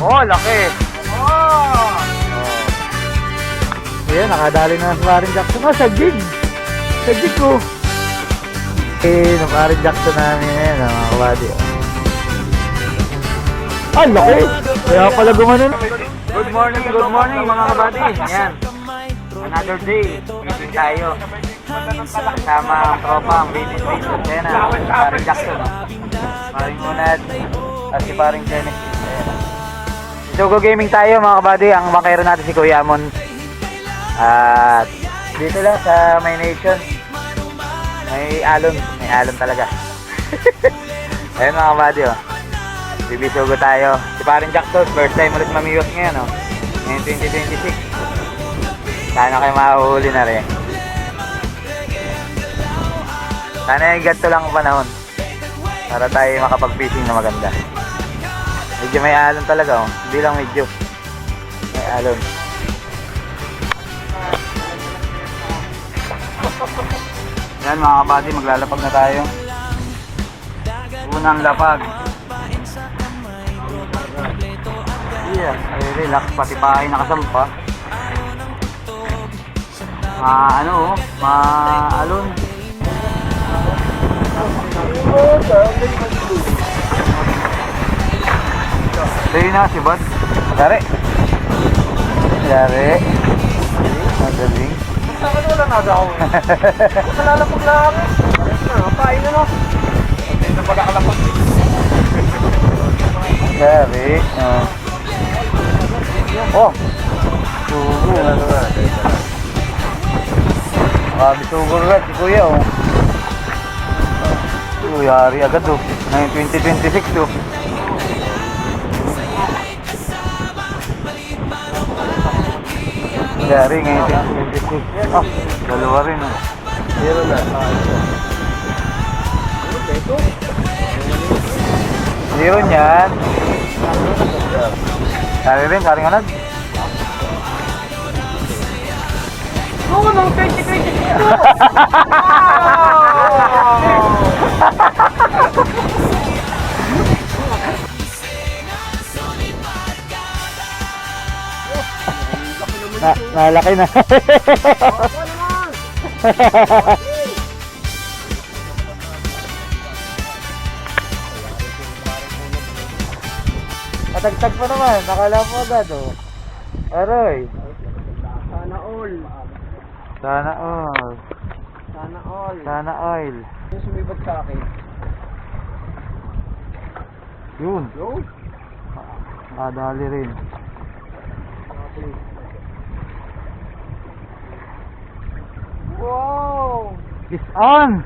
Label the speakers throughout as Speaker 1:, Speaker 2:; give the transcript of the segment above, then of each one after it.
Speaker 1: Oh, laki.
Speaker 2: Oh!
Speaker 1: Ayan, nakadali na sa Paring Jackson. Oh, sa jig. Sa jig ko. Nung Paring Jackson namin yan, mga kabady. Ay, laki. Kaya pala gumanon.
Speaker 2: Good morning mga kabady. Yan. Another day. Meeting tayo. Kasama ang tropa, ang Baby Street. Ayan na, Paring Jackson. Paring Unad. At si Paring Genesis. Ayan. Sugo Gaming tayo mga kabady. Ang makero natin si Kuya Amon. At dito lang sa May Nation. May alon talaga. Ayun mga kabady, oh. Bibisugo tayo. Si Paring Jackson, first time ulit mamiyos ngayon, oh. Ngayon 2026. Sana kayo mahuhuli na rin. Sana yung ganito lang ang panahon para tayo makapag-fishing na maganda. Medyo may alon talaga, oh. Hindi lang medyo. May alon. Yan mga kabady, maglalapag na tayo. Unang lapag. Yeah, ay relax, pati pahay nakasampa. Maalon. Tayo na si Bud. Dari. Magaling.
Speaker 1: Saan wala na daw? Malalapag lang. Pain na, no? Hindi na pala kalapag. Dari. Oh. Sugo. Sugo rin si Kuya, oh. Yari agad, oh. Ngayon 2026, oh. Yari ngayon 2026. Oh, dalawa rin, oh. Zero na. Zero niyan. Yari rin, karing anad.
Speaker 2: Oo, nung 2026!
Speaker 1: Nalaki na. Matagtag pa naman, nakala mo agad, oh. Aroy.
Speaker 2: Sana all.
Speaker 1: Sana all.
Speaker 2: Sana all.
Speaker 1: Sana oil.
Speaker 2: Yung sumibat sa akin.
Speaker 1: Yun. Dali rin.
Speaker 2: Wow!
Speaker 1: It's on!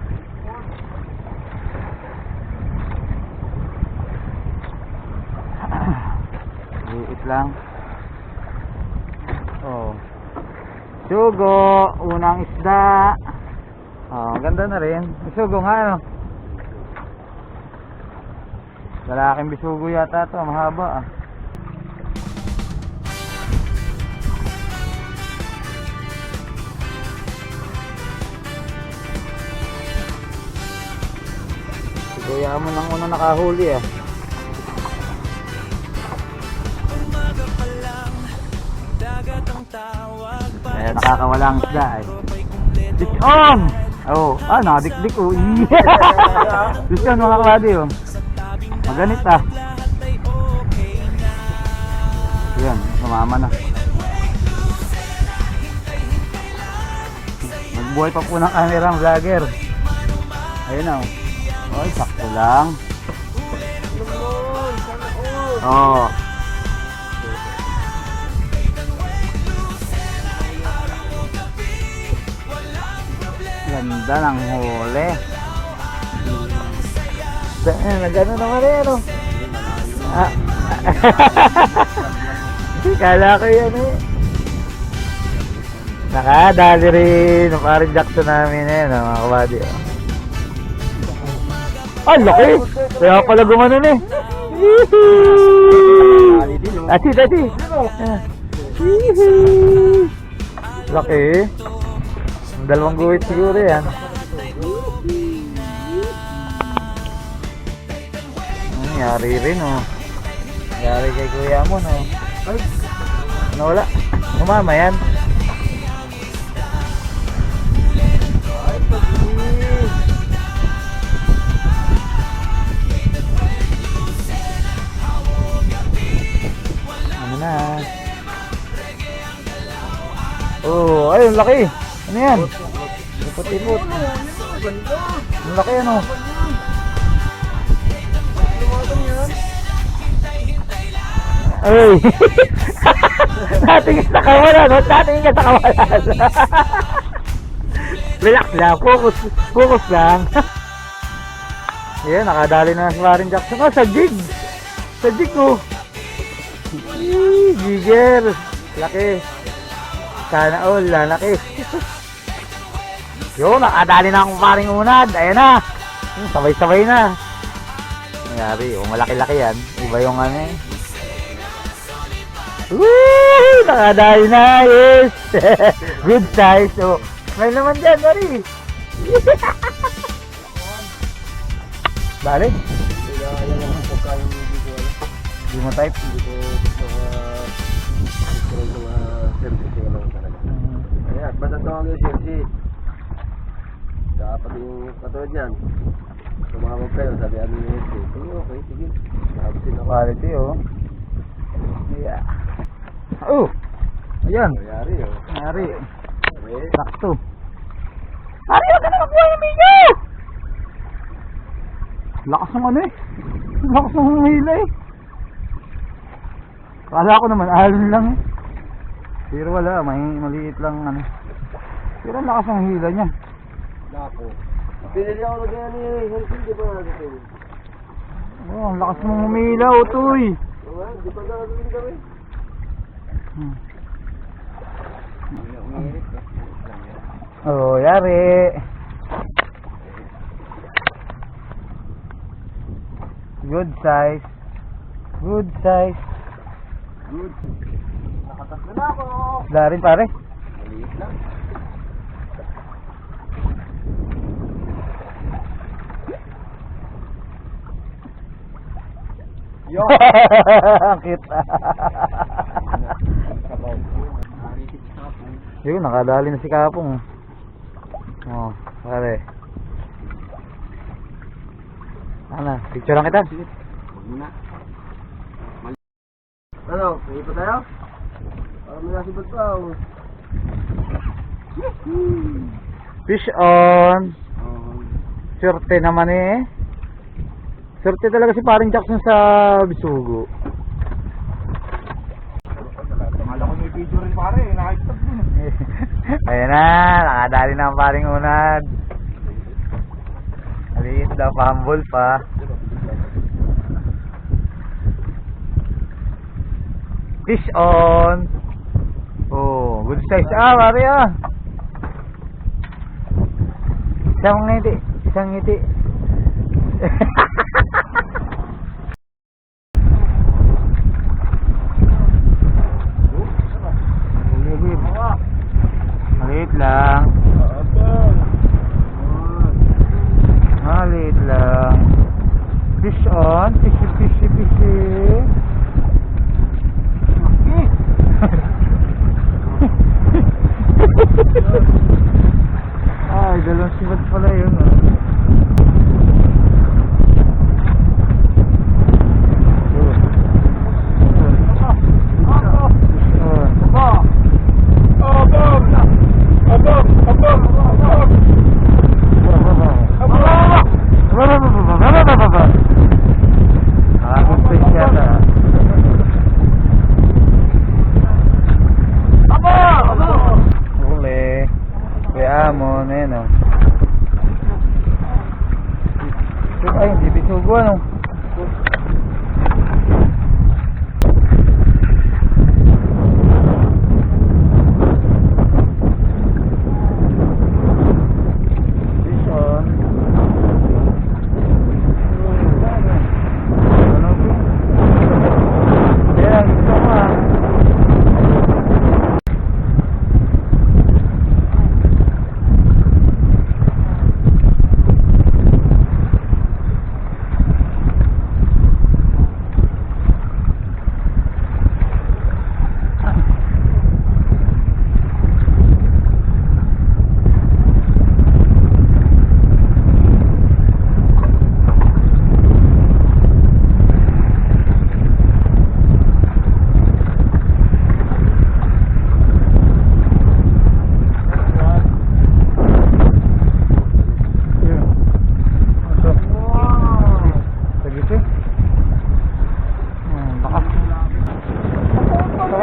Speaker 1: Liit lang. Oh. Sugo, unang isda. Oh, ganda na rin. Bisugo nga, ano? Lalaking bisugo yata ito, mahaba, ah. Kuya mo nang unang nakahuli, ah. Ayan, nakakawalang isda, eh. Fish on! Oh, nakadikdik, oh. Fish on, mga kabady, oh. Maganit, ah. Ayan, sumama na. Magbuhay pa po ng camera ang vlogger. Ayun na, oh. Oy, sakto lang. Oh. Ganda ng huli. Nagano naman eh, ano? Kala ko yan, eh. Nakadali rin ng Paring Jackson namin, eh, mga kabady, oh. Ay, laki! Kaya pala gumanon, eh. Ati. Laki. Dalawang guhit siguro yan. Nangyari rin, oh. Yari kay kuya mo, no? Ay, nawala. Umama yan.
Speaker 2: Ay, pag-ibig.
Speaker 1: Ano na? Oh, ay, ang laki. Ano yan? Ipot-ipot. Ang laki, ano? Ay! Natingin sa kawalan, no? Natingin ka sa kawalan. Relax lang, focus lang. Ayan, nakadali na si Warren Jackson. Oh, sa jig! Sa jig, oh! Jigger! Laki! Sana all, lalaki! Yun, nakadali na akong paring unad. Ayan na! Sabay-sabay na. Nangyari, oh, malaki-laki yan. Iba yung ano eh. Woo! Nakadali na! Yes! Good size! Oh, may naman dyan, Mari! Balik? Hindi mo type?
Speaker 2: Hindi ko service ko lang talaga. Ayan, basta tawag yung service. Dapat yung katulad yan. Tumawag kayo, sabi ano yung service. Okay, sige. Sabi ako.
Speaker 1: Quality, oh. Yeah. Oh! Ayan.
Speaker 2: Nangyari, oh.
Speaker 1: Nangyari.
Speaker 2: Okay.
Speaker 1: Sakto. Mari, huwag ka na magbuhay yung video! Lakas ng ano eh. Lakas ng hila eh. Kala ko naman, alon lang eh. Pero wala, maliit lang ano. Pero ang lakas ng hila niya.
Speaker 2: Lako. Pinili ako na ganyan eh. Hindi ba natin?
Speaker 1: Oh, ang lakas mong umilaw, Utoy.
Speaker 2: Di pa nakatuloy kami.
Speaker 1: Oh, yari. Good size. Good size.
Speaker 2: Good. Nakatatlo na ako.
Speaker 1: Wala rin pare.
Speaker 2: Maliit lang. Yo!
Speaker 1: Ang cute. Yun, nakadali na si Kapong. Oh, pare. Ano, picture lang kita.
Speaker 2: Huwag mo na. Ano, pwede pa tayo? Parang may nasibad pa ako.
Speaker 1: Fish on. Swerte naman eh. Swerte talaga si paring Jackson sa Bisugo.
Speaker 2: Akala ko may video rin pare, nakikita din.
Speaker 1: Ayan na, nakadali na ang paring unad. Maliit daw, pahambol pa. Fish on. Oh, good size. Ah, pare ah. Isang ngiti. Isang ngiti. Maliit lang. Maliit lang. Fish on. Fishy, fishy, fishy. Ay, dalawang sibat pala yun.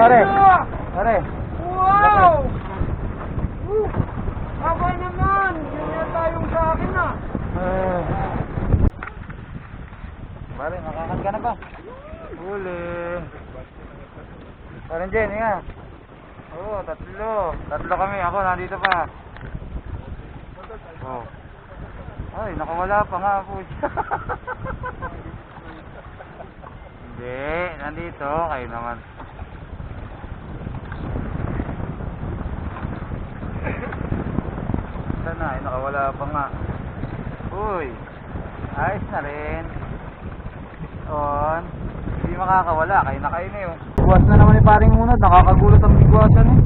Speaker 1: pare. Pare.
Speaker 3: Wow! Aba naman! Yun yata yung sa akin ah.
Speaker 1: Pare, makakat ka na ba? Huli. Parang Jen, nga. Oo, tatlo. Tatlo kami. Ako, nandito pa. Oh. Ay, nakawala pa nga po siya. Hindi, nandito. Kayo naman. Sana, ay, nakawala pa nga. Uy, ayos na rin. On. Hindi makakawala. Kayo na kayo na yun. Buwas na naman ni paring unod. Nakakagulat ang bigwasan eh.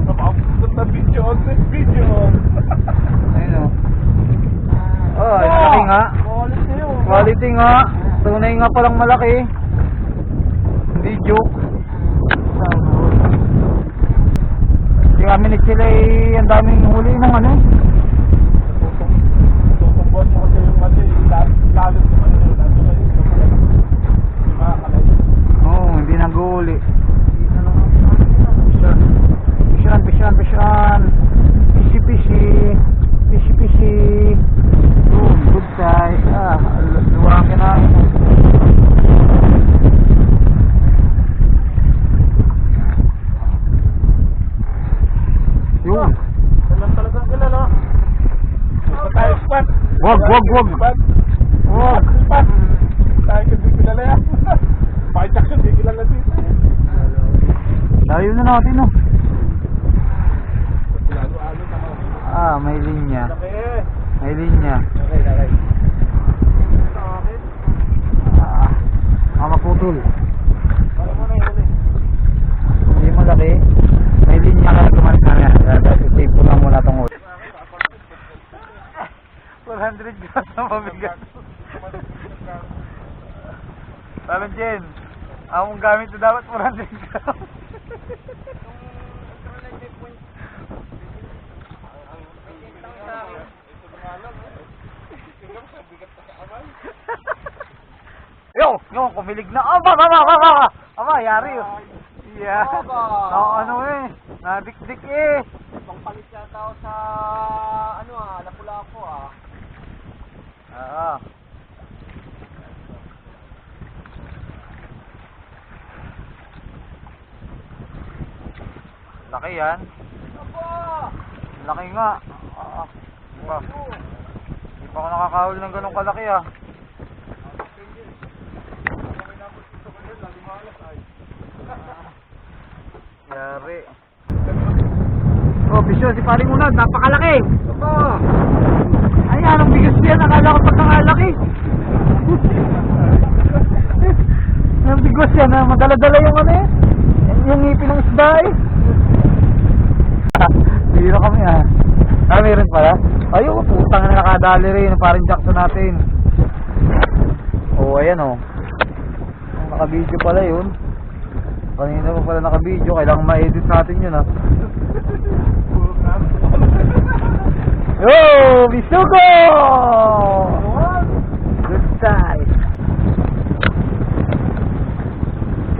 Speaker 3: Napakagulat na video on.
Speaker 1: Ayun o. Oh, ay, malaki nga.
Speaker 3: Quality yun.
Speaker 1: Quality nga. Tunay nga palang malaki. Hindi joke. Hindi kami ni sila eh. Ang daming huli ng ano eh.
Speaker 3: Tutumbon mo kasi yung ano yung lalit yung ano yung lalit yung mga kalay.
Speaker 1: Oo, hindi nag-uuli. Pisyan. Pisi. Boom, good size. Luwangin na. Yun.
Speaker 3: Kailan talagang kailan no? Tayo spot.
Speaker 1: Wag.
Speaker 3: Spot. Tayo kasi kilala yan. Mike Jackson di kilala dito.
Speaker 1: Layo na natin oh.
Speaker 3: Lalo-alo na ako.
Speaker 1: May linya.
Speaker 3: Laki.
Speaker 1: May linya.
Speaker 3: Okay. Sa akin.
Speaker 1: Maputol.
Speaker 3: Para mo na huli.
Speaker 1: Hindi malaki. May linya ka na tumalit na yan. Save ko lang muna itong ulit. 400 grams na mabigat. Parang Jen, among gamit na dapat 400 grams. Yo, kumilig na. Aba, yari yun. Yeah. Ano eh, nadikdik eh.
Speaker 3: Pangpalit yata ako sa Lapu-Lapu
Speaker 1: Oo. Laki yan. Laki nga. Diba? Hindi pa ako nakakahul ng ganong kalaki ah. Yari. Oh, bisyo, si paring unad, napakalaki. Ay, anong bigas niya? Nakala ko pagkakalaki. Anong bigas yan? Madala-dala yung ano eh. Yung ngipin ng isda eh. Biro kami ah. Meron pala. Ayun, putang na nakadali rin. Parang Jackson natin. Oh, ayan oh. Naka-video pala yun. Kanina mo pala naka-video. Kailangan ma-edit natin yun ah. Yo! Bisugo! Good size.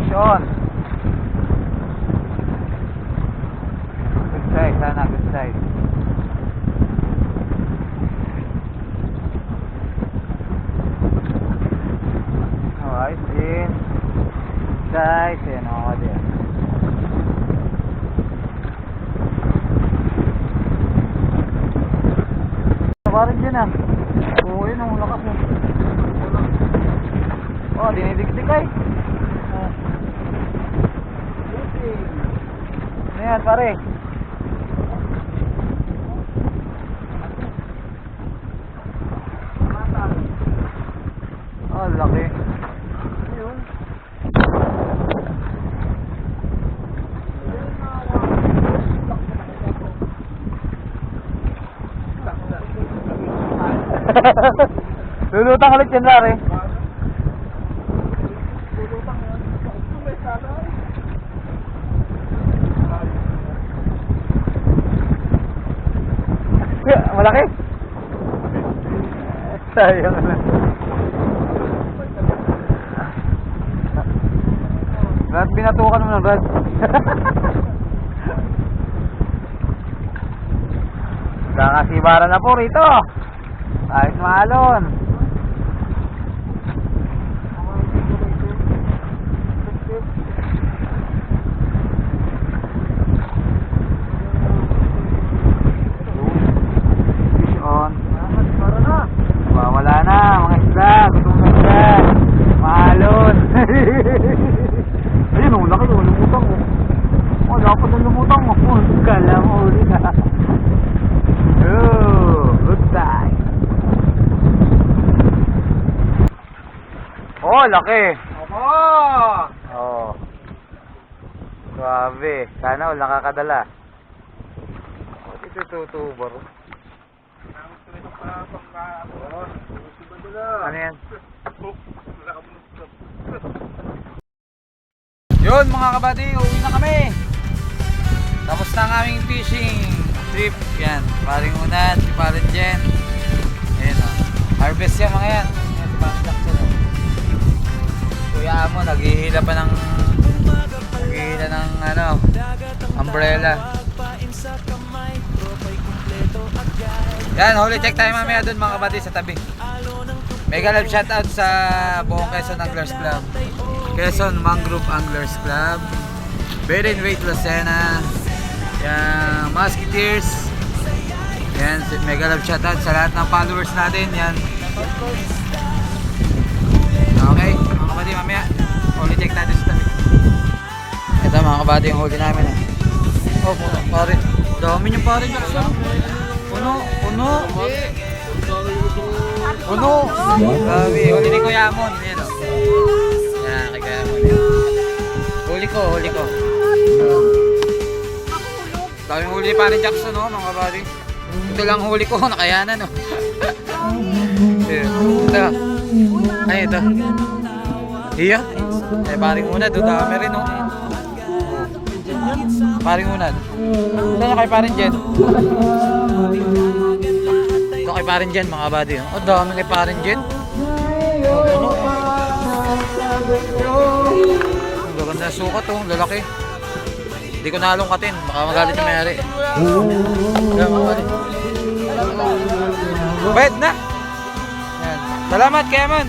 Speaker 1: Sean. Good size, sana. Good size. Alright, din. Good size. Ayan ako din. Parang dyan ah. Oo, yun ang lakas mo. Oh, dinidigdig ay. Ano yan pare? Oh, laki. Ayun. Lulutang ulit yan, Larry. Malaki? Sayang na. Brad, binatukan mo na, Brad. Kakasibaran na po rito. Kahit maalon. Fish on. Wala na, mga isda. Gutom na isda. Maalon. Ayun, oh, laki oh, lumutang oh. Oh, dapat na lumutang oh. Kala mo, huli na. Oh, good time. Oh, laki.
Speaker 3: Opo!
Speaker 1: Oh. Grabe. Sana all nakakadala. Oh, ito tutubar. Ano yan? Yun mga kabady, uwi na kami. Tapos na ang aming fishing trip. Yan, paring Unan, si paring Jen. Ayan o. Harvest yan mga yan. Ayan, si paring Jackson o. Kuya mo, naghihila pa ng ano, umbrella. Yan, holy check tayo mamaya dun mga kabady sa tabi. Mega love shoutout sa buong Quezon Anglers Club, Quezon Mangrove Anglers Club, Berin Wait Lucena, yan, Musketeers. Yan, mega love shoutout sa lahat ng followers natin. Yan. Okay, mga kabady, mamaya holy check natin sa tabi. Ito mga kabady yung holy namin eh. Oh, pare, dami yung pare Jackson. Puno. Grabe, huli ni Kuya Amon. Ayan o. Yan, kay Kuya Amon. Huli ko. Daming huli pa rin Jackson o, mga kabady. Ito lang huli ko, nakayanan o. Ito. Ay, ito. Iya. Eh, paring unad, dami rin o. Paring unad. Ito na kay paring Jen. Ito kay paring Jen mga kabady. Oh, dami kay paring Jen. Ano? Ang gaganda na sukat oh, lalaki. Hindi ko nalungkatin, baka magalit yung mayari. Yan mga kabady. Bayad na. Yan. Salamat Kemon.